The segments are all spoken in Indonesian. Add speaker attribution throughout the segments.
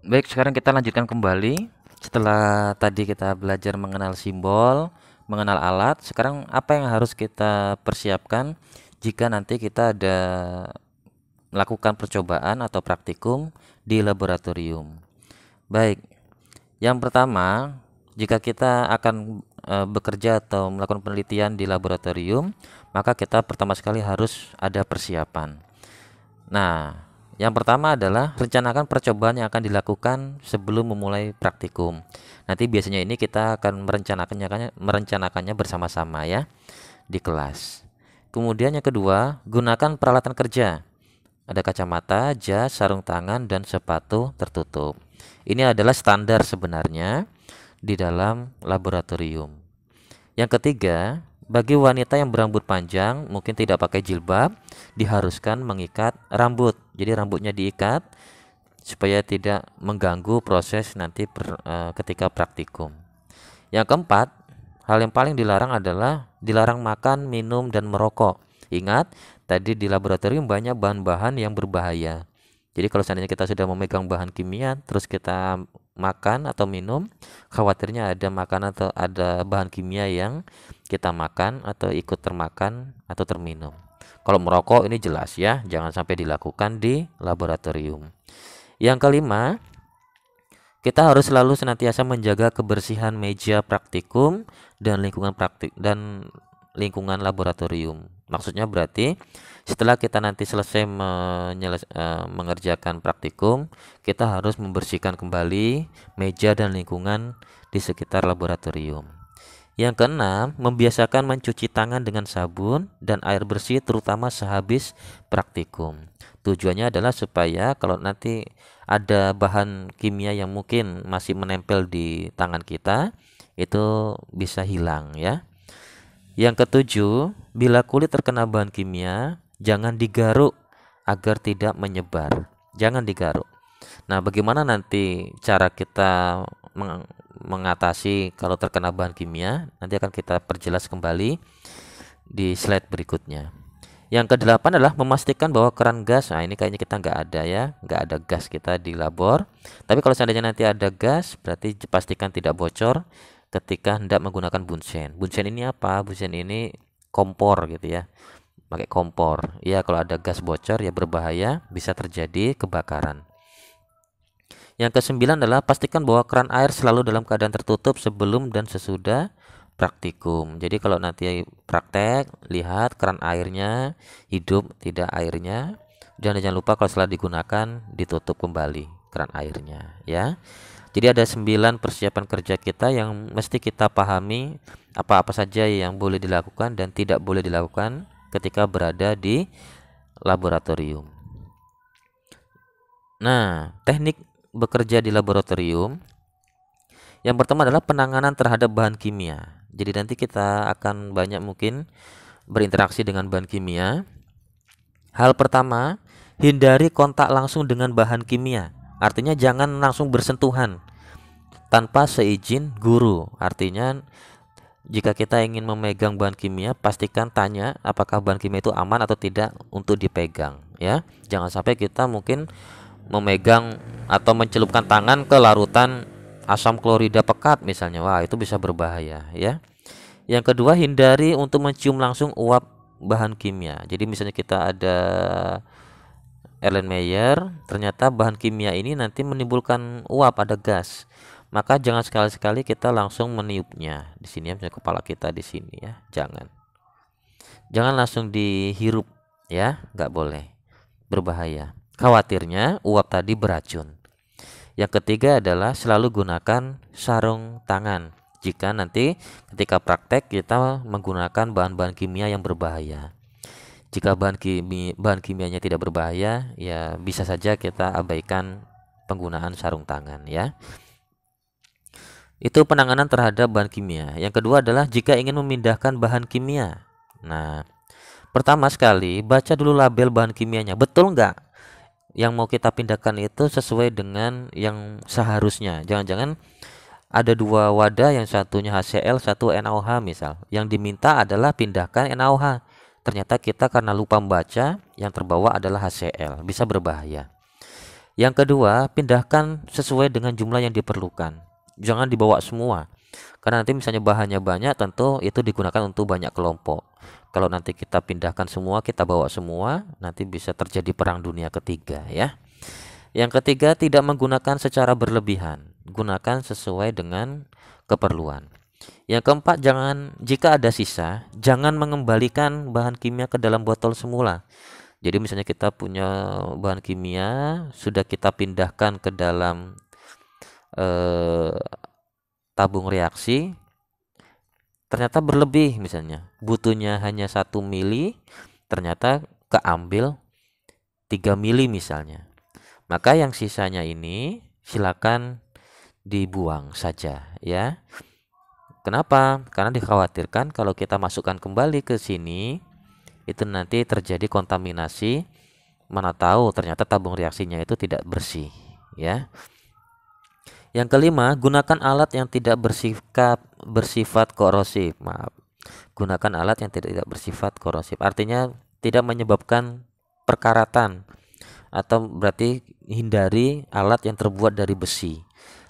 Speaker 1: Baik, sekarang kita lanjutkan kembali. Setelah tadi kita belajar mengenal simbol, mengenal alat, sekarang apa yang harus kita persiapkan jika nanti kita ada melakukan percobaan atau praktikum di laboratorium. Baik, yang pertama, jika kita akan bekerja atau melakukan penelitian di laboratorium, maka kita pertama sekali harus ada persiapan. Nah, yang pertama adalah rencanakan percobaan yang akan dilakukan sebelum memulai praktikum. Nanti biasanya ini kita akan merencanakannya bersama-sama ya di kelas. Kemudian yang kedua, gunakan peralatan kerja. Ada kacamata, jas, sarung tangan, dan sepatu tertutup. Ini adalah standar sebenarnya di dalam laboratorium. Yang ketiga, bagi wanita yang berambut panjang, mungkin tidak pakai jilbab, diharuskan mengikat rambut. Jadi rambutnya diikat supaya tidak mengganggu proses nanti ketika praktikum. Yang keempat, hal yang paling dilarang adalah dilarang makan, minum, dan merokok. Ingat, tadi di laboratorium banyak bahan-bahan yang berbahaya. Jadi kalau seandainya kita sudah memegang bahan kimia, terus kita makan atau minum, khawatirnya ada makan atau ada bahan kimia yang kita makan atau ikut termakan atau terminum. Kalau merokok ini jelas ya, jangan sampai dilakukan di laboratorium. Yang kelima, kita harus selalu senantiasa menjaga kebersihan meja praktikum dan lingkungan laboratorium. Maksudnya berarti setelah kita nanti selesai mengerjakan praktikum, kita harus membersihkan kembali meja dan lingkungan di sekitar laboratorium. Yang keenam, membiasakan mencuci tangan dengan sabun dan air bersih terutama sehabis praktikum. Tujuannya adalah supaya kalau nanti ada bahan kimia yang mungkin masih menempel di tangan kita, itu bisa hilang ya. Yang ketujuh, bila kulit terkena bahan kimia, jangan digaruk agar tidak menyebar. Jangan digaruk. Nah, bagaimana nanti cara kita mengatasi kalau terkena bahan kimia? Nanti akan kita perjelas kembali di slide berikutnya. Yang kedelapan adalah memastikan bahwa keran gas, nah ini kayaknya kita nggak ada ya, nggak ada gas kita di labor. Tapi kalau seandainya nanti ada gas, berarti pastikan tidak bocor ketika hendak menggunakan bunsen. Bunsen ini apa? Bunsen ini kompor gitu ya, pakai kompor. Ya kalau ada gas bocor ya berbahaya, bisa terjadi kebakaran. Yang kesembilan adalah pastikan bahwa keran air selalu dalam keadaan tertutup sebelum dan sesudah praktikum. Jadi kalau nanti praktek, lihat keran airnya hidup tidak airnya. Dan jangan lupa kalau setelah digunakan ditutup kembali keran airnya ya. Jadi ada 9 persiapan kerja kita yang mesti kita pahami apa-apa saja yang boleh dilakukan dan tidak boleh dilakukan ketika berada di laboratorium. Nah, teknik bekerja di laboratorium yang pertama adalah penanganan terhadap bahan kimia. Jadi nanti kita akan banyak mungkin berinteraksi dengan bahan kimia. Hal pertama, hindari kontak langsung dengan bahan kimia. Artinya jangan langsung bersentuhan tanpa seizin guru. Artinya jika kita ingin memegang bahan kimia, pastikan tanya apakah bahan kimia itu aman atau tidak untuk dipegang ya. Jangan sampai kita mungkin memegang atau mencelupkan tangan ke larutan asam klorida pekat misalnya. Wah, itu bisa berbahaya ya. Yang kedua, hindari untuk mencium langsung uap bahan kimia. Jadi misalnya kita ada Erlenmeyer, ternyata bahan kimia ini nanti menimbulkan uap, ada gas. Maka jangan sekali-sekali kita langsung meniupnya. Di sini ya, misalnya kepala kita di sini ya, jangan. Jangan langsung dihirup ya, nggak boleh. Berbahaya. Khawatirnya uap tadi beracun. Yang ketiga adalah selalu gunakan sarung tangan. Jika nanti ketika praktek kita menggunakan bahan-bahan kimia yang berbahaya. Jika bahan kimianya tidak berbahaya, ya bisa saja kita abaikan penggunaan sarung tangan ya. Itu penanganan terhadap bahan kimia. Yang kedua adalah jika ingin memindahkan bahan kimia. Nah, pertama sekali baca dulu label bahan kimianya. Betul nggak yang mau kita pindahkan itu sesuai dengan yang seharusnya? Jangan-jangan ada dua wadah, yang satunya HCl, satu NaOH misal. Yang diminta adalah pindahkan NaOH. Ternyata kita karena lupa membaca, yang terbawa adalah HCl. Bisa berbahaya. Yang kedua, pindahkan sesuai dengan jumlah yang diperlukan. Jangan dibawa semua. Karena nanti misalnya bahannya banyak, tentu itu digunakan untuk banyak kelompok. Kalau nanti kita pindahkan semua, kita bawa semua, nanti bisa terjadi perang dunia ketiga ya. Yang ketiga, tidak menggunakan secara berlebihan. Gunakan sesuai dengan keperluan. Yang keempat, jika ada sisa, jangan mengembalikan bahan kimia ke dalam botol semula. Jadi misalnya kita punya bahan kimia, sudah kita pindahkan ke dalam tabung reaksi, ternyata berlebih, misalnya butuhnya hanya 1 mili, ternyata keambil 3 mili misalnya. Maka yang sisanya ini silakan dibuang saja ya. Kenapa? Karena dikhawatirkan kalau kita masukkan kembali ke sini, itu nanti terjadi kontaminasi, mana tahu ternyata tabung reaksinya itu tidak bersih ya. Yang kelima, gunakan alat yang tidak bersifat korosif. Maaf. Gunakan alat yang tidak bersifat korosif. Artinya tidak menyebabkan perkaratan, atau berarti hindari alat yang terbuat dari besi.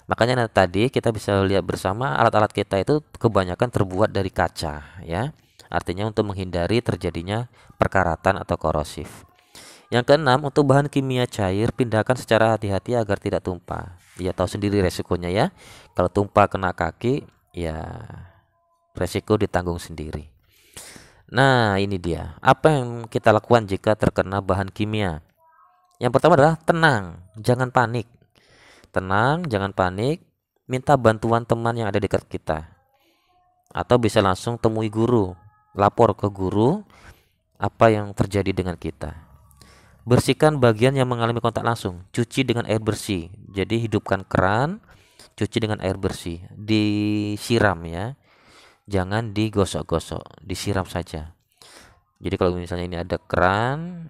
Speaker 1: Makanya tadi kita bisa lihat bersama alat-alat kita itu kebanyakan terbuat dari kaca ya. Artinya untuk menghindari terjadinya perkaratan atau korosif. Yang keenam, untuk bahan kimia cair, pindahkan secara hati-hati agar tidak tumpah. Ya tahu sendiri resikonya ya. Kalau tumpah kena kaki, ya resiko ditanggung sendiri. Nah, ini dia. Apa yang kita lakukan jika terkena bahan kimia? Yang pertama adalah tenang, jangan panik. Tenang, jangan panik. Minta bantuan teman yang ada dekat kita. Atau bisa langsung temui guru. Lapor ke guru apa yang terjadi dengan kita. Bersihkan bagian yang mengalami kontak langsung. Cuci dengan air bersih. Jadi hidupkan keran, cuci dengan air bersih. Disiram ya. Jangan digosok-gosok, disiram saja. Jadi kalau misalnya ini ada keran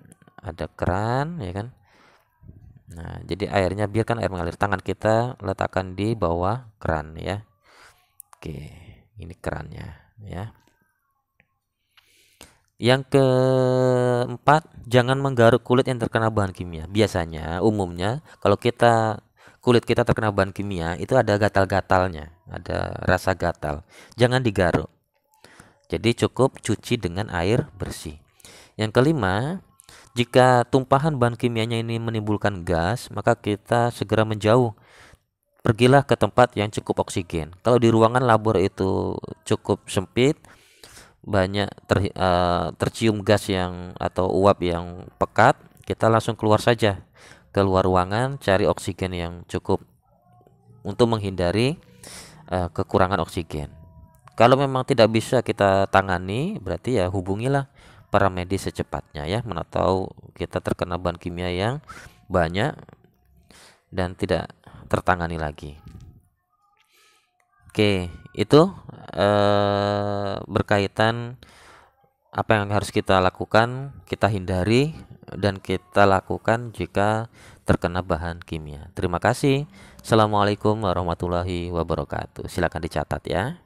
Speaker 1: ya kan. Nah, jadi airnya biarkan air mengalir. Tangan kita letakkan di bawah keran ya. Oke, ini kerannya ya. Yang keempat, jangan menggaruk kulit yang terkena bahan kimia. Biasanya, umumnya, kalau kulit kita terkena bahan kimia, itu ada gatal-gatalnya, ada rasa gatal. Jangan digaruk. Jadi cukup cuci dengan air bersih. Yang kelima, jika tumpahan bahan kimianya ini menimbulkan gas, maka kita segera menjauh. Pergilah ke tempat yang cukup oksigen. Kalau di ruangan labor itu cukup sempit, banyak tercium gas atau uap yang pekat, kita langsung keluar saja, keluar ruangan, cari oksigen yang cukup untuk menghindari kekurangan oksigen. Kalau memang tidak bisa kita tangani, berarti ya hubungilah para medis secepatnya ya, mana tahu kita terkena bahan kimia yang banyak dan tidak tertangani lagi. Oke, itu berkaitan apa yang harus kita lakukan, kita hindari dan kita lakukan jika terkena bahan kimia. Terima kasih. Assalamualaikum warahmatullahi wabarakatuh. Silakan dicatat ya.